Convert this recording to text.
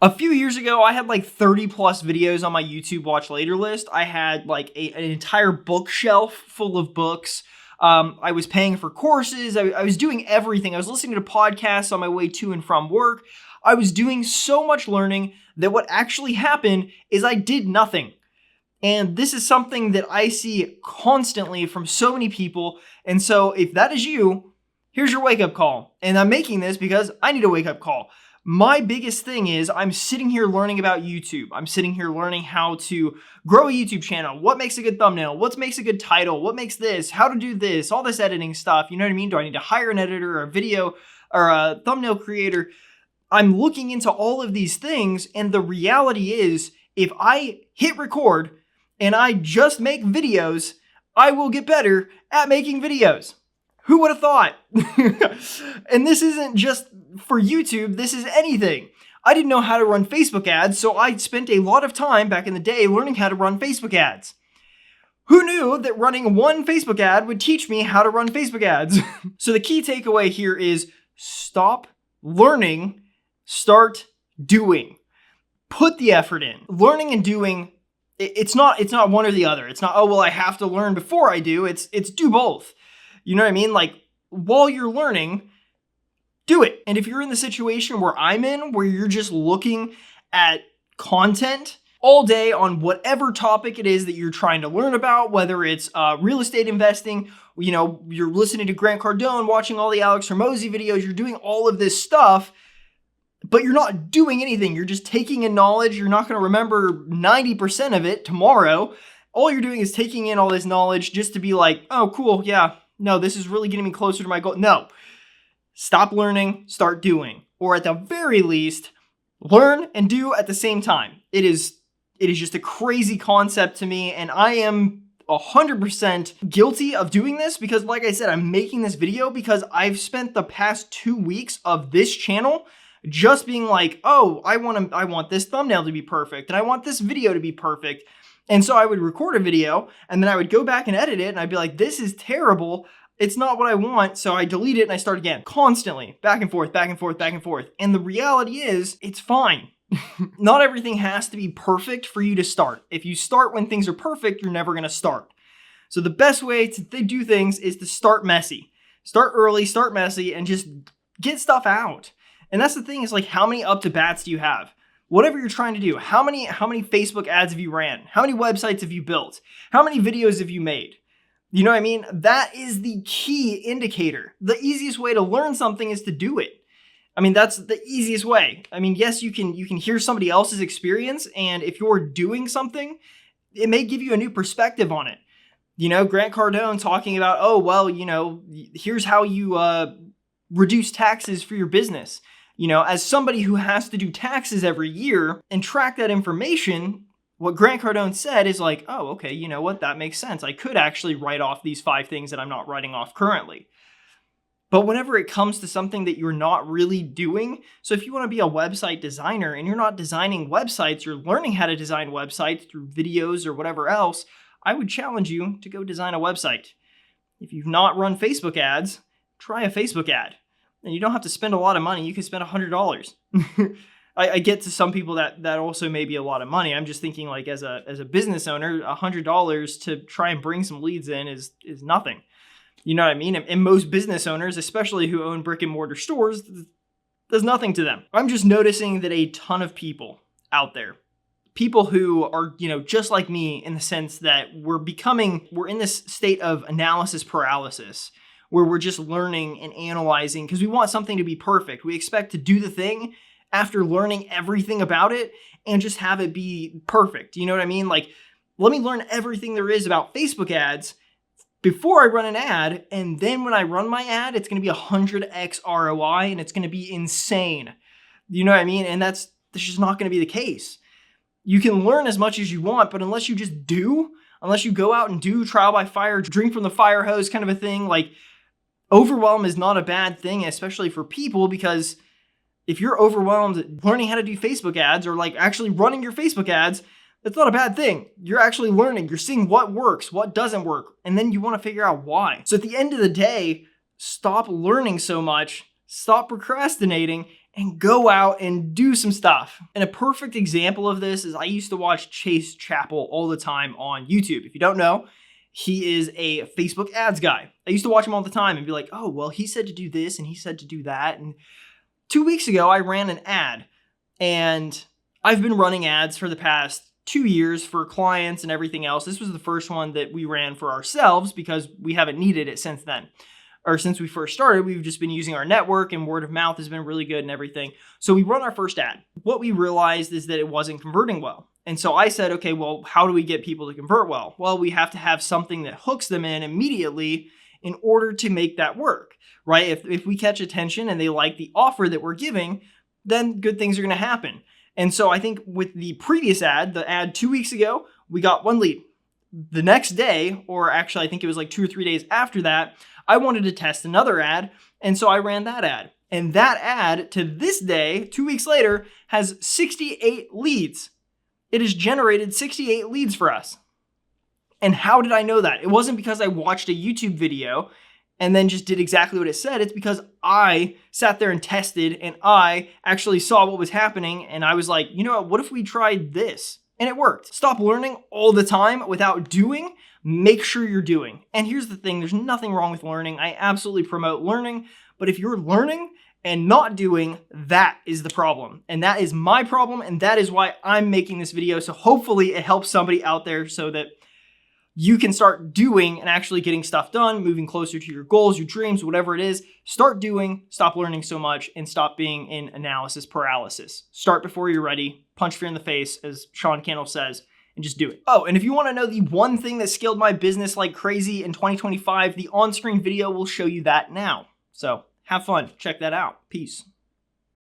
A few years ago, I had like 30 plus videos on my YouTube watch later list. I had like an entire bookshelf full of books. I was paying for courses. I was doing everything. I was listening to podcasts on my way to and from work. I was doing so much learning that what actually happened is I did nothing. And this is something that I see constantly from so many people. And so if that is you, here's your wake-up call. And I'm making this because I need a wake-up call. My biggest thing is I'm sitting here learning about YouTube. I'm sitting here learning how to grow a YouTube channel. What makes a good thumbnail? What makes a good title? What makes this? How to do this? All this editing stuff. You know what I mean? Do I need to hire an editor or a video or a thumbnail creator? I'm looking into all of these things, and the reality is if I hit record and I just make videos, I will get better at making videos. Who would have thought? And this isn't just for YouTube, this is anything. I didn't know how to run Facebook ads, so I spent a lot of time back in the day learning how to run Facebook ads. Who knew that running one Facebook ad would teach me how to run Facebook ads? So the key takeaway here is stop learning, start doing. Put the effort in. Learning and doing, it's not one or the other. It's not, oh, well, I have to learn before I do. It's do both. You know what I mean? Like, while you're learning, do it. And if you're in the situation where I'm in, where you're just looking at content all day on whatever topic it is that you're trying to learn about, whether it's real estate investing, you know, you're listening to Grant Cardone, watching all the Alex Hormozi videos, you're doing all of this stuff, but you're not doing anything. You're just taking in knowledge. You're not going to remember 90% of it tomorrow. All you're doing is taking in all this knowledge just to be like, oh, cool, yeah. No, this is really getting me closer to my goal. No, stop learning, start doing. Or at the very least, learn and do at the same time. It is just a crazy concept to me, and I am 100% guilty of doing this because, like I said, I'm making this video because I've spent the past 2 weeks of this channel just being like, oh, I want this thumbnail to be perfect, and I want this video to be perfect. And so I would record a video and then I would go back and edit it and I'd be like, this is terrible. It's not what I want. So I delete it and I start again constantly, back and forth, back and forth, back and forth. And the reality is it's fine. Not everything has to be perfect for you to start. If you start when things are perfect, you're never going to start. So the best way to do things is to start messy. Start early, start messy, and just get stuff out. And that's the thing is like, how many up to bats do you have? Whatever you're trying to do, how many Facebook ads have you ran? How many websites have you built? How many videos have you made? You know what I mean? That is the key indicator. The easiest way to learn something is to do it. I mean, that's the easiest way. I mean, yes, you can hear somebody else's experience, and if you're doing something, it may give you a new perspective on it. You know, Grant Cardone talking about, oh, well, you know, here's how you reduce taxes for your business. You know, as somebody who has to do taxes every year and track that information, what Grant Cardone said is like, oh, okay, you know what? That makes sense. I could actually write off these 5 things that I'm not writing off currently. But whenever it comes to something that you're not really doing, so if you want to be a website designer and you're not designing websites, you're learning how to design websites through videos or whatever else, I would challenge you to go design a website. If you've not run Facebook ads, try a Facebook ad. And you don't have to spend a lot of money. You can spend $100. I get to some people that also may be a lot of money. I'm just thinking like as a business owner, $100 to try and bring some leads in is nothing. You know what I mean? And most business owners, especially who own brick and mortar stores, there's nothing to them. I'm just noticing that a ton of people out there, people who are, you know, just like me in the sense that we're in this state of analysis paralysis, where we're just learning and analyzing because we want something to be perfect. We expect to do the thing after learning everything about it and just have it be perfect. You know what I mean? Like, let me learn everything there is about Facebook ads before I run an ad. And then when I run my ad, it's going to be 100x ROI and it's going to be insane. You know what I mean? And that's just not going to be the case. You can learn as much as you want, but unless you just do, unless you go out and do trial by fire, drink from the fire hose kind of a thing, like, overwhelm is not a bad thing, especially for people, because if you're overwhelmed learning how to do Facebook ads or like actually running your Facebook ads, that's not a bad thing. You're actually learning. You're seeing what works, what doesn't work, and then you want to figure out why. So at the end of the day, stop learning so much, stop procrastinating, and go out and do some stuff. And a perfect example of this is I used to watch Chase Chappell all the time on YouTube. If you don't know, he is a Facebook ads guy. I used to watch him all the time and be like, oh, well, he said to do this and he said to do that. And 2 weeks ago, I ran an ad, and I've been running ads for the past 2 years for clients and everything else. This was the first one that we ran for ourselves because we haven't needed it since then. Or since we first started, we've just been using our network, and word of mouth has been really good and everything. So we run our first ad. What we realized is that it wasn't converting well. And so I said, okay, well, how do we get people to convert well? Well, we have to have something that hooks them in immediately in order to make that work, right? If we catch attention and they like the offer that we're giving, then good things are going to happen. And so I think with the previous ad, the ad 2 weeks ago, we got 1 lead. The next day, or actually I think it was like 2 or 3 days after that, I wanted to test another ad, and so I ran that ad. And that ad, to this day, 2 weeks later, has 68 leads. It has generated 68 leads for us. And how did I know that? It wasn't because I watched a YouTube video and then just did exactly what it said. It's because I sat there and tested, and I actually saw what was happening, and I was like, you know what if we tried this? And it worked. Stop learning all the time without doing. Make sure you're doing. And here's the thing, there's nothing wrong with learning. I absolutely promote learning, but if you're learning and not doing, that is the problem. And that is my problem, and that is why I'm making this video. So hopefully it helps somebody out there so that you can start doing and actually getting stuff done, moving closer to your goals, your dreams, whatever it is. Start doing, stop learning so much, and stop being in analysis paralysis. Start before you're ready, punch fear in the face, as Sean Cannell says, and just do it. Oh, and if you want to know the one thing that scaled my business like crazy in 2025, the on-screen video will show you that now. So have fun. Check that out. Peace.